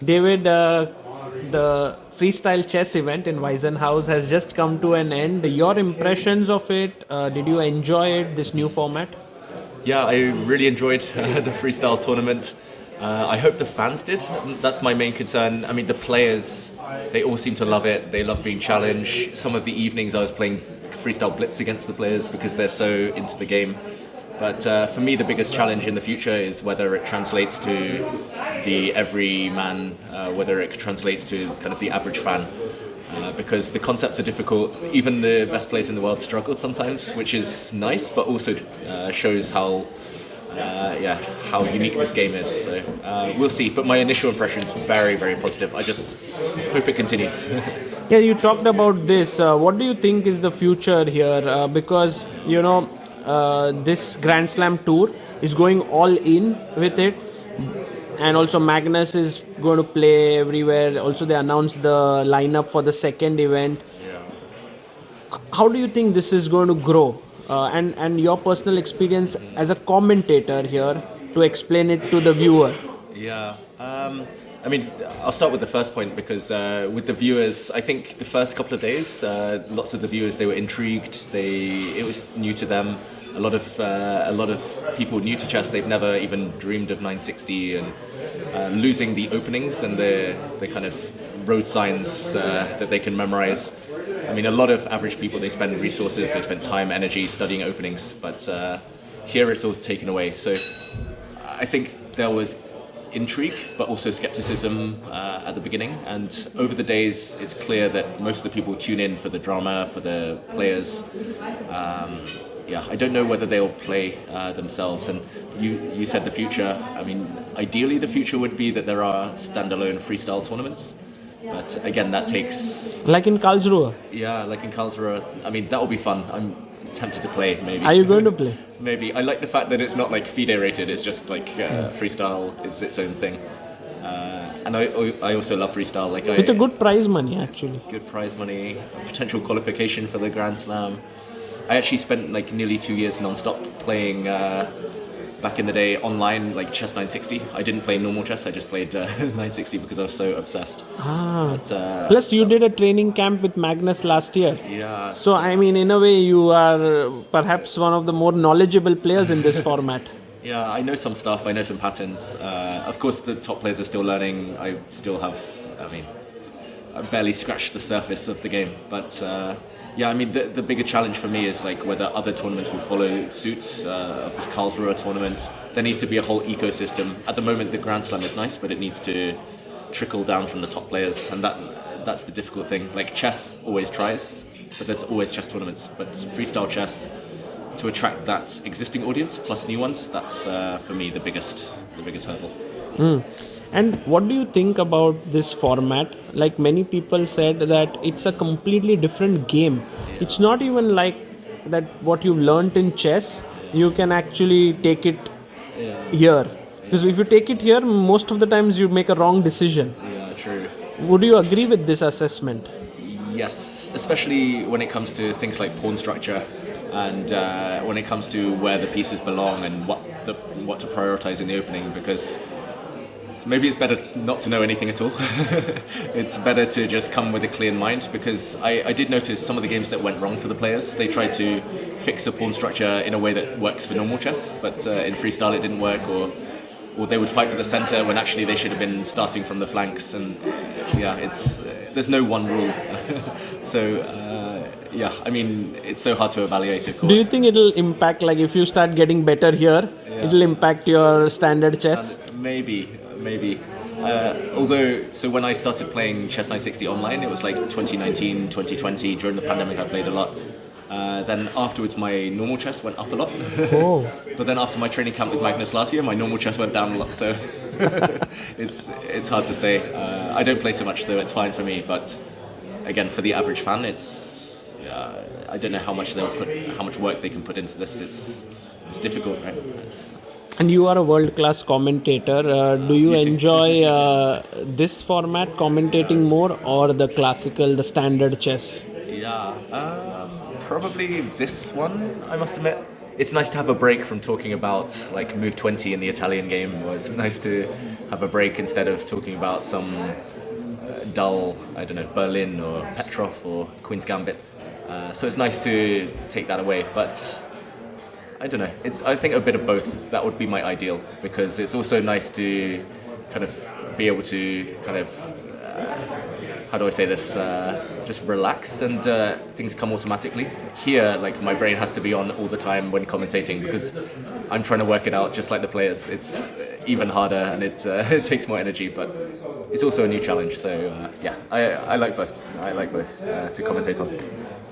David, the Freestyle Chess event in Weissenhaus has just come to an end. Your impressions of it? Did you enjoy it, this new format? Yeah, I really enjoyed the freestyle tournament. I hope the fans did. That's my main concern. I mean, the players, they all seem to love it. They love being challenged. Some of the evenings I was playing freestyle blitz against the players because they're so into the game. But for me, the biggest challenge in the future is whether it translates to the everyman, whether it translates to kind of the average fan. Because the concepts are difficult. Even the best players in the world struggle sometimes, which is nice, but also shows how unique this game is. So we'll see. But my initial impression is very, very positive. I just hope it continues. Yeah, you talked about this. What do you think is the future here? Because this Grand Slam tour is going all in with it, and also Magnus is going to play everywhere. Also, they announced the lineup for the second event. How do you think this is going to grow? And your personal experience as a commentator here to explain it to the viewer. Yeah. I mean, I'll start with the first point because with the viewers, I think the first couple of days, lots of the viewers, they were intrigued. It was new to them. A lot of people new to chess, they've never even dreamed of 960 and losing the openings and the kind of road signs that they can memorize. I mean, a lot of average people, they spend resources, they spend time, energy studying openings, but here it's all taken away. So I think there was intrigue, but also skepticism at the beginning. And over the days, it's clear that most of the people tune in for the drama, for the players. I don't know whether they'll play themselves. And you said the future. I mean, ideally, the future would be that there are standalone freestyle tournaments. But again, that takes... Like in Karlsruhe? Yeah, like in Karlsruhe. I mean, that will be fun. I'm tempted to play, maybe. Are you going to play? Maybe. I like the fact that it's not like FIDE rated, it's just like freestyle is its own thing. And I also love freestyle. With a good prize money, actually. Good prize money, potential qualification for the Grand Slam. I actually spent like nearly 2 years non-stop playing back in the day online, like chess 960. I didn't play normal chess, I just played 960 because I was so obsessed. Plus you did a training camp with Magnus last year. Yeah. So I mean, in a way, you are perhaps one of the more knowledgeable players in this format. Yeah, I know some stuff, I know some patterns. Of course, the top players are still learning. I barely scratched the surface of the game. But the bigger challenge for me is like whether other tournaments will follow suit of this Karlsruhe tournament. There needs to be a whole ecosystem. At the moment, the Grand Slam is nice, but it needs to trickle down from the top players, and that's the difficult thing. Like chess always tries, but there's always chess tournaments. But freestyle chess, to attract that existing audience plus new ones, that's for me the biggest hurdle. And what do you think about this format? Like many people said that it's a completely different game. Yeah. It's not even like that what you've learnt in chess, you can actually take it here. Because if you take it here, most of the times you make a wrong decision. Yeah, true. Would you agree with this assessment? Yes, especially when it comes to things like pawn structure and when it comes to where the pieces belong and what to prioritize in the opening, because maybe it's better not to know anything at all. It's better to just come with a clear mind, because I did notice some of the games that went wrong for the players. They tried to fix a pawn structure in a way that works for normal chess, but in freestyle it didn't work, or they would fight for the center when actually they should have been starting from the flanks. And there's no one rule. I mean, it's so hard to evaluate, of course. Do you think it'll impact, like if you start getting better here, it'll impact your standard chess? Maybe. So when I started playing chess 960 online, it was like 2019, 2020. During the pandemic, I played a lot. Then afterwards, my normal chess went up a lot. Oh. But then after my training camp with Magnus last year, my normal chess went down a lot. So it's hard to say. I don't play so much, so it's fine for me. But again, for the average fan, I don't know how much work they can put into this. It's difficult, right? And you are a world-class commentator. Do you enjoy this format, commentating more, or the classical, the standard chess? Yeah, probably this one, I must admit. it's nice to have a break from talking about like move 20 in the Italian game. Or it's nice to have a break instead of talking about some dull, I don't know, Berlin or Petrov or Queen's Gambit. So it's nice to take that away, but I don't know. I think a bit of both. That would be my ideal, because it's also nice to kind of be able to kind of how do I say this? Just relax and things come automatically. Here, like my brain has to be on all the time when commentating because I'm trying to work it out just like the players. It's even harder and it takes more energy, but it's also a new challenge. So yeah, I like both. I like both to commentate on.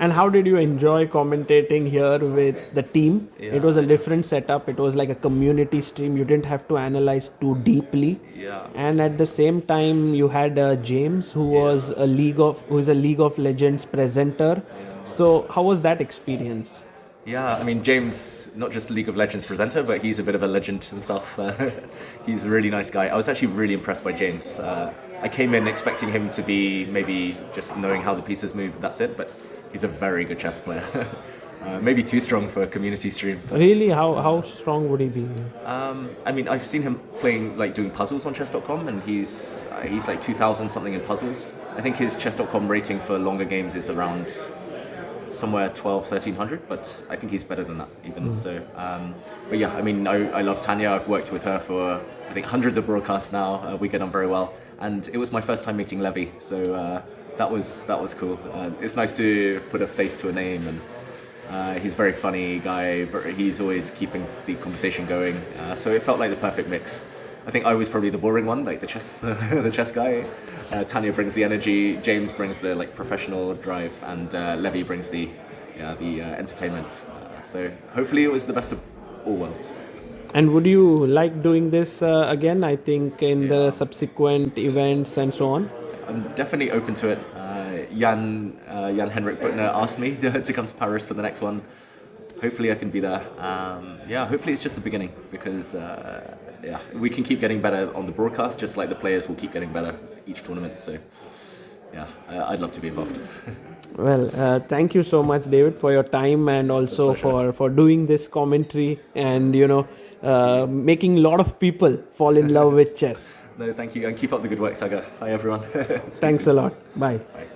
And how did you enjoy commentating here with the team? Yeah. It was a different setup. It was like a community stream. You didn't have to analyze too deeply. Yeah. And at the same time, you had James, who is a League of Legends presenter. Yeah. So how was that experience? Yeah, I mean, James, not just League of Legends presenter, but he's a bit of a legend himself. He's a really nice guy. I was actually really impressed by James. I came in expecting him to be maybe just knowing how the pieces move, that's it, but he's a very good chess player. Maybe too strong for a community stream. Really? How strong would he be? I mean, I've seen him playing, like doing puzzles on chess.com, and he's like 2,000 something in puzzles. I think his chess.com rating for longer games is around somewhere 12, 1300, but I think he's better than that even. So, but yeah, I mean, I love Tanya. I've worked with her for I think hundreds of broadcasts now. We get on very well, and it was my first time meeting Levy, so that was cool. It's nice to put a face to a name, and he's a very funny guy. He's always keeping the conversation going, so it felt like the perfect mix. I think I was probably the boring one, like the chess guy. Tanya brings the energy, James brings the like professional drive, and Levy brings the entertainment. So hopefully it was the best of all worlds. And would you like doing this again? I think in the subsequent events and so on. I'm definitely open to it. Jan Henrik Butner asked me to come to Paris for the next one. Hopefully I can be there. Hopefully it's just the beginning, because we can keep getting better on the broadcast, just like the players will keep getting better each tournament. So yeah, I'd love to be involved. Well, thank you so much, David, for your time, and also for doing this commentary, and making a lot of people fall in love with chess. No, thank you, and keep up the good work, Sagar. Hi everyone. Thanks a lot. Bye. Bye.